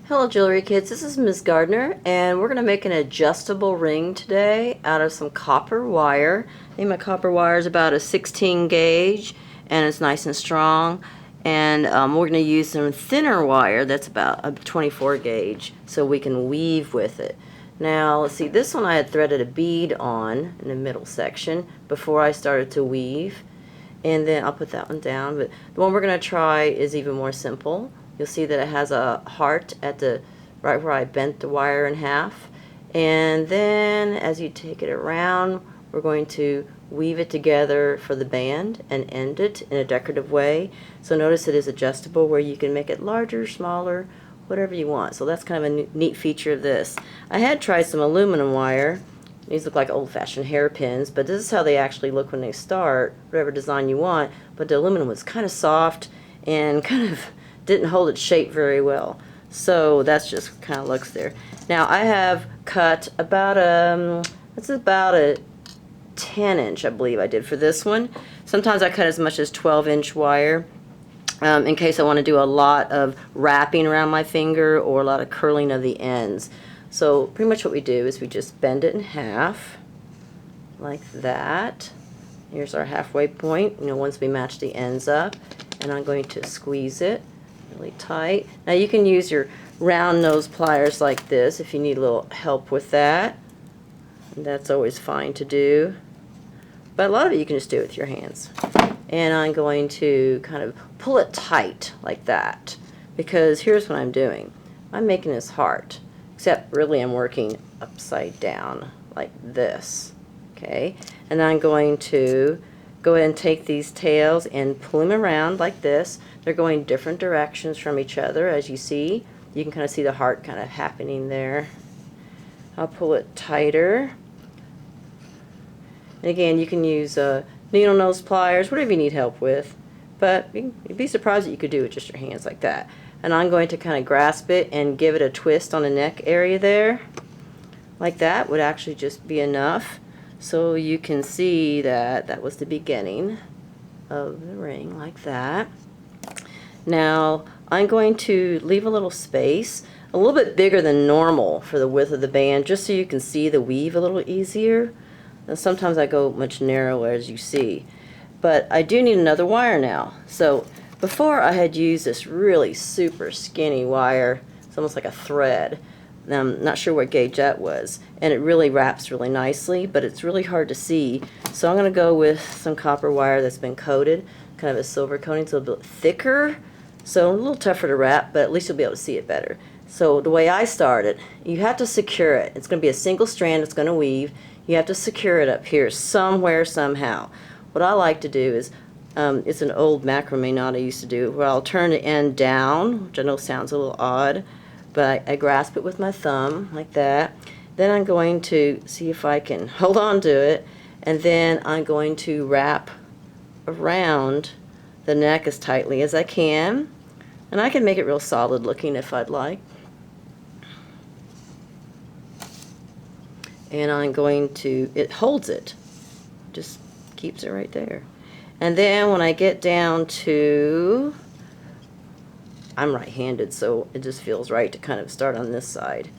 Hello jewelry kids, this is Ms. Gardner and we're going to make an adjustable ring today out of some copper wire. I think my copper wire is about a 16 gauge and it's nice and strong, and we're going to use some thinner wire that's about a 24 gauge so we can weave with it. Now let's see, this one I had threaded a bead on in the middle section before I started to weave, and then I'll put that one down, but the one we're going to try is even more simple. You'll see that it has a heart at the right where I bent the wire in half, and then as you take it around, we're going to weave it together for the band and end it in a decorative way. So notice it is adjustable where you can make it larger, smaller, whatever you want. So that's kind of a neat feature of this. I had tried some aluminum wire. These look like old-fashioned hairpins, but this is how they actually look when they start, whatever design you want. But the aluminum was kind of soft and kind of didn't hold its shape very well. So that's just kind of looks there. Now I have cut about that's about a 10-inch, I believe I did for this one. Sometimes I cut as much as 12-inch wire in case I want to do a lot of wrapping around my finger or a lot of curling of the ends. So pretty much what we do is we just bend it in half like that. Here's our halfway point, once we match the ends up, and I'm going to squeeze it really tight. Now you can use your round nose pliers like this if you need a little help with that. And that's always fine to do. But a lot of it you can just do with your hands. And I'm going to kind of pull it tight like that, because here's what I'm doing. I'm making this heart, except really I'm working upside down like this. Okay? And I'm going to go ahead and take these tails and pull them around like this. They're going different directions from each other, as you see. You can kind of see the heart kind of happening there. I'll pull it tighter. And again, you can use needle nose pliers, whatever you need help with. But you'd be surprised that you could do it with just your hands like that. And I'm going to kind of grasp it and give it a twist on the neck area there. Like that would actually just be enough. So you can see that that was the beginning of the ring, like that. Now I'm going to leave a little space, a little bit bigger than normal for the width of the band, just so you can see the weave a little easier. And sometimes I go much narrower, as you see. But I do need another wire now. So before I had used this really super skinny wire. It's almost like a thread. I'm not sure what gauge that was, and it really wraps really nicely, but it's really hard to see. So I'm going to go with some copper wire that's been coated, kind of a silver coating. It's a little bit thicker, so a little tougher to wrap, but at least you'll be able to see it better. So the way I start it, you have to secure it. It's going to be a single strand. It's going to weave. You have to secure it up here somewhere, somehow. What I like to do is, it's an old macrame knot I used to do, where I'll turn the end down, which I know sounds a little odd, but I grasp it with my thumb like that. Then I'm going to see if I can hold on to it, and then I'm going to wrap around the neck as tightly as I can, and I can make it real solid looking if I'd like. And I'm going to, it holds it, just keeps it right there. And then when I get down to, I'm right-handed, so it just feels right to kind of start on this side.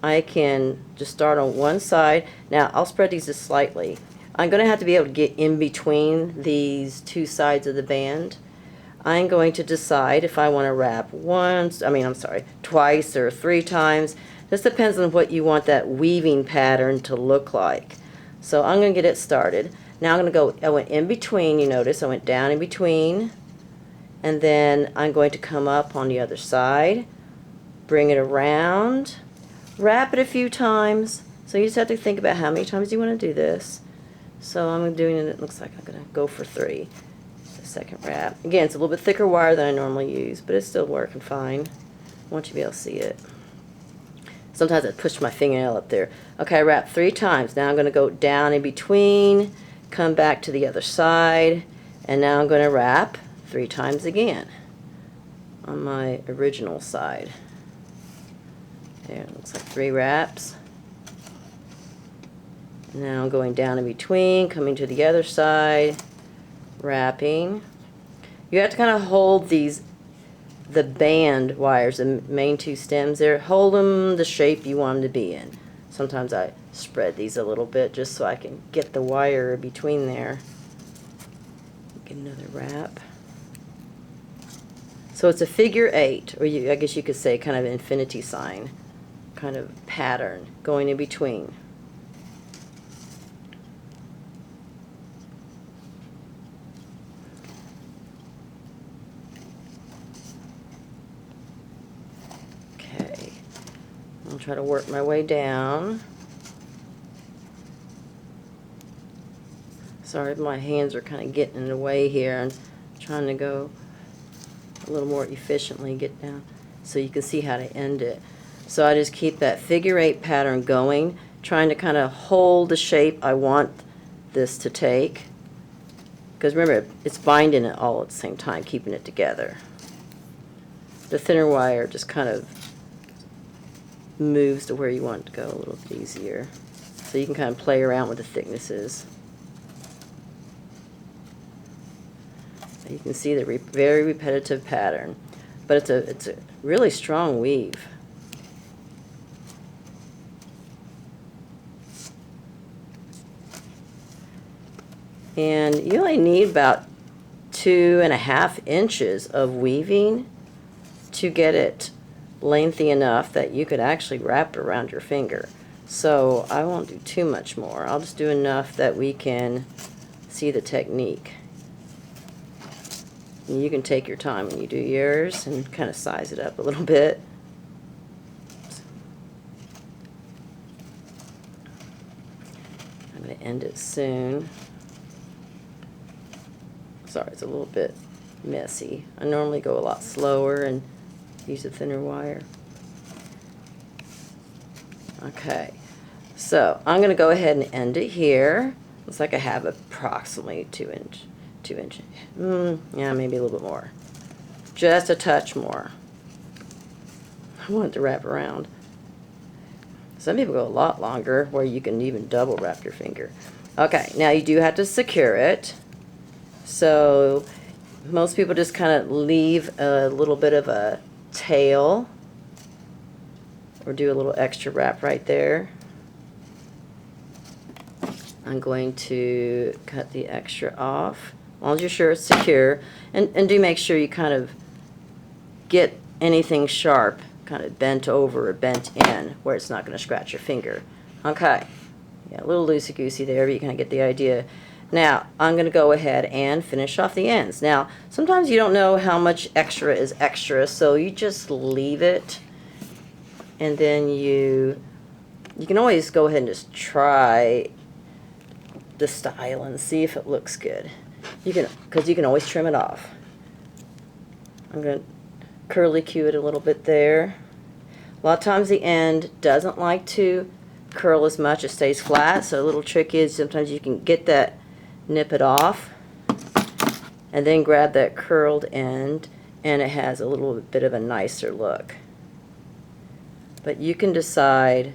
I can just start on one side. Now I'll spread these just slightly. I'm going to have to be able to get in between these two sides of the band. I'm going to decide if I want to wrap twice or 3 times. This depends on what you want that weaving pattern to look like. So I'm going to get it started. Now I'm going to go, I went in between, you notice, I went down in between. And then I'm going to come up on the other side, bring it around, wrap it a few times. So you just have to think about how many times you want to do this. So I'm doing it, it looks like I'm going to go for 3. The second wrap. Again, it's a little bit thicker wire than I normally use, but it's still working fine. I want you to be able to see it. Sometimes I push my fingernail up there. Okay, I wrapped 3 times. Now I'm going to go down in between, come back to the other side, and now I'm going to wrap 3 times again on my original side. There, it looks like 3 wraps. Now I'm going down in between, coming to the other side, wrapping. You have to kind of hold these the band wires, the main two stems there, hold them the shape you want them to be in. Sometimes I spread these a little bit just so I can get the wire between there. Get another wrap. So it's a figure 8, or I guess you could say kind of an infinity sign kind of pattern going in between. Okay, I'll try to work my way down. Sorry, my hands are kind of getting in the way here. I'm trying to go a little more efficiently, get down so you can see how to end it. So I just keep that figure 8 pattern going, trying to kind of hold the shape I want this to take. Because remember, it's binding it all at the same time, keeping it together. The thinner wire just kind of moves to where you want it to go a little bit easier. So you can kind of play around with the thicknesses. You can see the very repetitive pattern, but it's a really strong weave. And you only need about 2.5 inches of weaving to get it lengthy enough that you could actually wrap it around your finger. So I won't do too much more. I'll just do enough that we can see the technique. And you can take your time when you do yours and kind of size it up a little bit. I'm going to end it soon. Sorry, it's a little bit messy. I normally go a lot slower and use a thinner wire. Okay, so I'm going to go ahead and end it here. Looks like I have approximately 2 inches. Yeah, maybe a little bit more. Just a touch more. I want it to wrap around. Some people go a lot longer, where you can even double wrap your finger. Okay, now you do have to secure it. So most people just kind of leave a little bit of a tail, or do a little extra wrap right there. I'm going to cut the extra off. As long as you're sure it's secure, and do make sure you kind of get anything sharp kind of bent over or bent in where it's not going to scratch your finger. Okay, yeah, a little loosey-goosey there, but you kind of get the idea. Now, I'm going to go ahead and finish off the ends. Now, sometimes you don't know how much extra is extra, so you just leave it, and then you can always go ahead and just try the style and see if it looks good. Because you can always trim it off. I'm going to curly cue it a little bit there. A lot of times the end doesn't like to curl as much, it stays flat, so a little trick is sometimes you can get that, nip it off, and then grab that curled end, and it has a little bit of a nicer look. But you can decide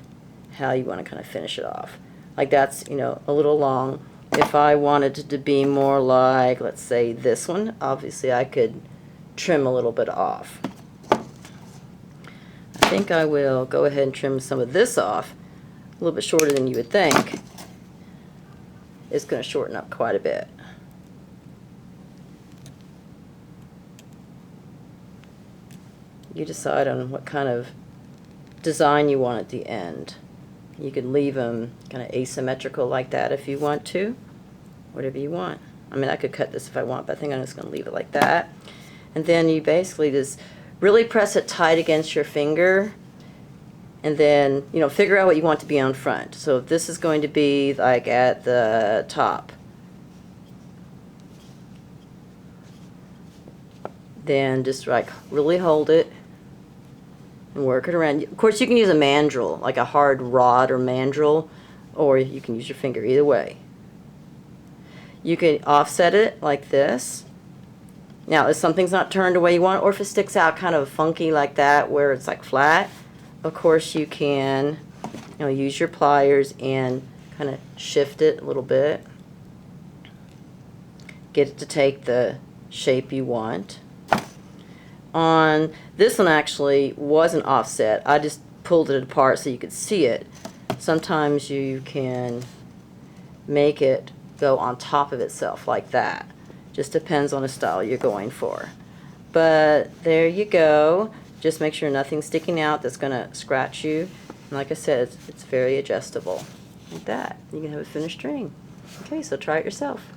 how you want to kind of finish it off. Like that's, you know, a little long. If I wanted it to be more like, let's say this one, obviously I could trim a little bit off. I think I will go ahead and trim some of this off, a little bit shorter than you would think. It's going to shorten up quite a bit. You decide on what kind of design you want at the end. You could leave them kind of asymmetrical like that if you want to, whatever you want. I mean, I could cut this if I want, but I think I'm just going to leave it like that. And then you basically just really press it tight against your finger, and then, you know, figure out what you want to be on front. So if this is going to be like at the top, then just like really hold it and work it around. Of course, you can use a mandrel, like a hard rod or mandrel, or you can use your finger, either way. You can offset it like this. Now, if something's not turned the way you want, or if it sticks out kind of funky like that, where it's like flat, of course you can, you know, use your pliers and kind of shift it a little bit. Get it to take the shape you want. On this one actually wasn't offset. I just pulled it apart so you could see it. Sometimes you can make it go on top of itself like that. Just depends on the style you're going for. But there you go. Just make sure nothing's sticking out that's going to scratch you. And like I said, it's very adjustable. Like that. You can have a finished ring. Okay, so try it yourself.